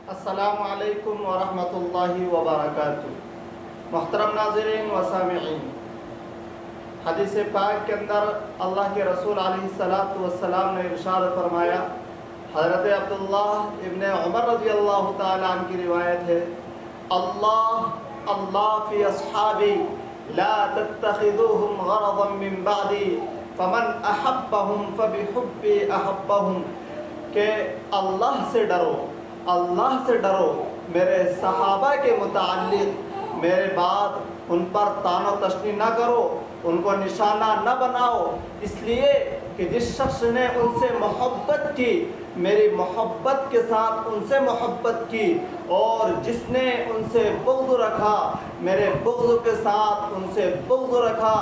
अस्सलामु अलैकुम वरहमतुल्लाहि वबरकातुहू। मोहतरम नाज़रीन व सामिईन, हदीस पाक के अंदर अल्लाह के रसूल अलैहिस्सलातु वस्सलाम ने इरशाद फरमाया, हज़रत अब्दुल्लाह इब्न उमर रज़ियल्लाहु ताला अन्हु की रिवायत है, अल्लाह अल्लाह फ़ी अस्हाबी ला तत्तखिज़ूहुम गरज़न मिन बअदी फमन अहब्बहुम फबिहुब्बी अहब्बहुम, के अल्लाह से डरो, अल्लाह से डरो, मेरे सहाबा के मुताल्लिक़ मेरे बाद उन पर तानो तशनी न करो, उनको निशाना न बनाओ, इसलिए कि जिस शख्स ने उनसे मोहब्बत की, मेरी मोहब्बत के साथ उनसे मोहब्बत की, और जिसने उनसे बुग़्ज़ रखा, मेरे बुग़्ज़ के साथ उनसे बुग़्ज़ रखा।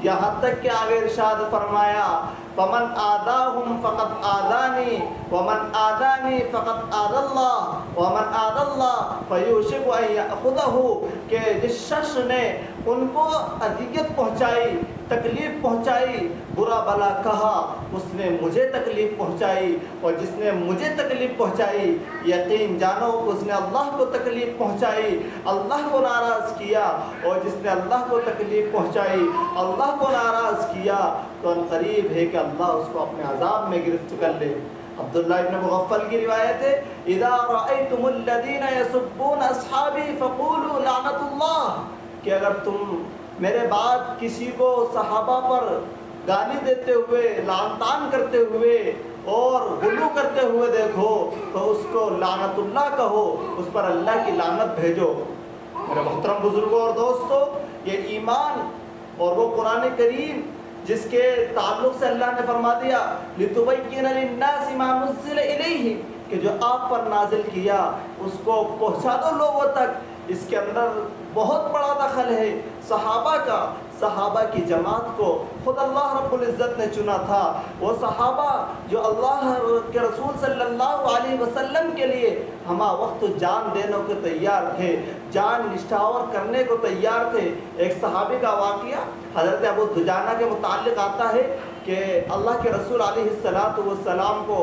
यहाँ तक कि आगे इरशाद फरमाया, फमन आदाहुम फ़क़द आदानी वमन आदानी फ़क़द आदल्लाह वमन आदल्लाह फ़यूशिकु अन यअख़ुज़हु, के जिस शख्स ने उनको अज़ियत पहुँचाई, तकलीफ़ पहुँचाई, बुरा भला कहा, उसने मुझे तकलीफ़ पहुँचाई, और जिसने मुझे तकलीफ़ पहुँचाई, यकीन जानो उसने अल्लाह को तकलीफ़ पहुँचाई, अल्लाह को नाराज़ किया, और जिसने अल्लाह को तकलीफ़ पहुँचाई, अल्लाह को नाराज़ किया, तो करीब है कि अल्लाह उसको अपने अज़ाब में गिरफ्त कर ले। अब्दुल्लाह इब्न मुग़फ़्फ़ल की रिवायत है, इज़ा रअयतुमुल्लज़ीना यसुब्बूना अस्हाबी फ़क़ूलू लअनतुल्लाह, कि अगर तुम मेरे बाद किसी को सहाबा पर गाली देते हुए, लानतान करते हुए और गुलू करते हुए देखो, तो उसको लानतुल्लाह कहो, उस पर अल्लाह की लानत भेजो। मेरे मोहतरम बुजुर्गों और दोस्तों, ये ईमान और वो कुरान करीम जिसके ताल्लुक़ से अल्लाह ने फरमा दिया, लितुबय्यिना लिन्नासि मा नुज़्ज़िला इलैहिम, कि जो आप पर नाजिल किया उसको पहुँचा दो लोगों तक, इसके अंदर बहुत बड़ा दखल है सहाबा का। सहाबा की जमात को खुद अल्लाह रब्बुल इज़्ज़त ने चुना था। वो सहाबा जो अल्लाह के रसूल सल्लल्लाहु अलैहि वसल्लम के लिए हमा वक्त जान देने को तैयार थे, जान निछावर करने को तैयार थे। एक सहाबी का वाक़या हज़रत अबू दुजाना के मुताल्लिक़ आता है कि अल्लाह के रसूल अलैहिस्सलातु वस्सलाम को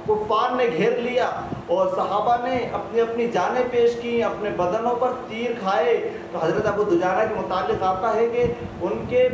कुफ़ार ने घेर लिया, और सहाबा ने अपनी अपनी जानें पेश की, अपने बदनों पर तीर खाए। तो हज़रत अबू दुजाना के मुताल्लिक़ आता है कि उनके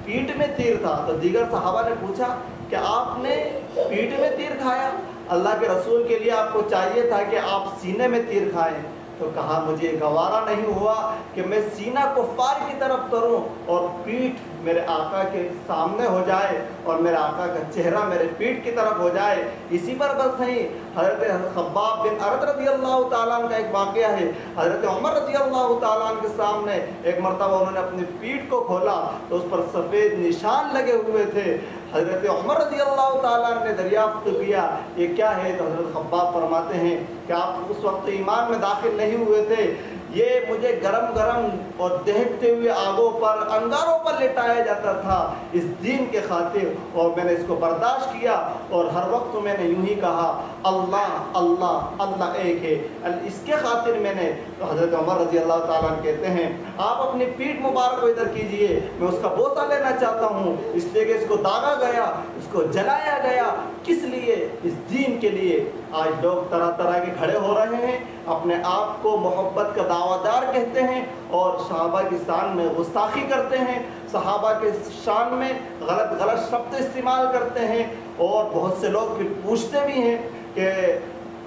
पीठ में तीर था। तो दीगर सहाबा ने पूछा कि आपने पीठ में तीर खाया, अल्लाह के रसूल के लिए आपको चाहिए था कि आप सीने में तीर खाएं। तो कहा, मुझे गवारा नहीं हुआ कि मैं सीना कुफ़ार की तरफ करूं और पीठ मेरे आका के सामने हो जाए, और मेरे आका का चेहरा मेरे पीठ की तरफ हो जाए। इसी पर बस नहीं, हज़रत खब्बाब बिन अरत रज़ियल्लाहु ताला अन्हु का एक वाक़या है। हज़रत उमर रज़ियल्लाहु ताला अन्हु के सामने एक मरतबा उन्होंने अपनी पीठ को खोला तो उस पर सफ़ेद निशान लगे हुए थे। हज़रत उमर रज़ियल्लाहु ताला अन्हु ने दरियाफ़्त किया, ये क्या है? तो हज़रत खब्बाब फरमाते हैं कि आप उस वक्त ईमान में दाखिल नहीं हुए थे, ये मुझे गरम गरम और दहकते हुए आगों पर, अंगारों पर लेटाया जाता था इस दीन के खातिर, और मैंने इसको बर्दाश्त किया, और हर वक्त मैंने यूं ही कहा, अल्लाह अल्लाह अल्लाह एक है, इसके खातिर मैंने। तो हज़रत उमर रज़ी अल्लाह ताला अन्हु कहते हैं, आप अपनी पीठ मुबारक को इधर कीजिए, मैं उसका बोसा लेना चाहता हूँ, इसलिए कि इसको दागा गया, इसको जलाया गया। किस लिए? इस दीन के लिए। आज लोग तरह तरह के खड़े हो रहे हैं, अपने आप को मोहब्बत का दावादार कहते हैं, और सहाबा की शान में गुस्ताखी करते हैं, सहाबा के शान में गलत गलत शब्द इस्तेमाल करते हैं। और बहुत से लोग फिर पूछते भी हैं कि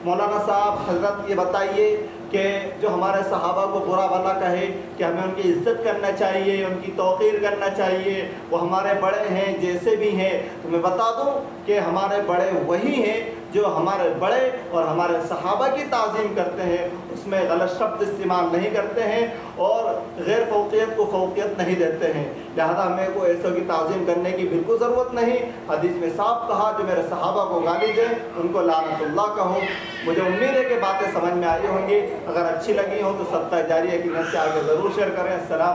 मौलाना साहब, हज़रत ये बताइए कि जो हमारे सहाबा को बुरा भला कहे कि हमें उनकी इज़्ज़त करना चाहिए, उनकी तौक़ीर करना चाहिए, वो हमारे बड़े हैं जैसे भी हैं। तो मैं बता दूं कि हमारे बड़े वही हैं जो हमारे बड़े और हमारे सहाबा की ताज़ीम करते हैं, उसमें गलत शब्द इस्तेमाल नहीं करते हैं, और गैर फ़ौक़ियत को फ़ौक़ियत नहीं देते हैं। लिहाजा हमें को ऐसों की ताज़ीम करने की बिल्कुल ज़रूरत नहीं। हदीस में साफ कहा, जो मेरे सहाबा को गाली दें उनको लानतुल्लाह कहो। मुझे उम्मीद है कि बातें समझ में आई होंगी। अगर अच्छी लगी हो तो सदका जारिया की नज़र से आगे ज़रूर शेयर करें। अस्सलाम।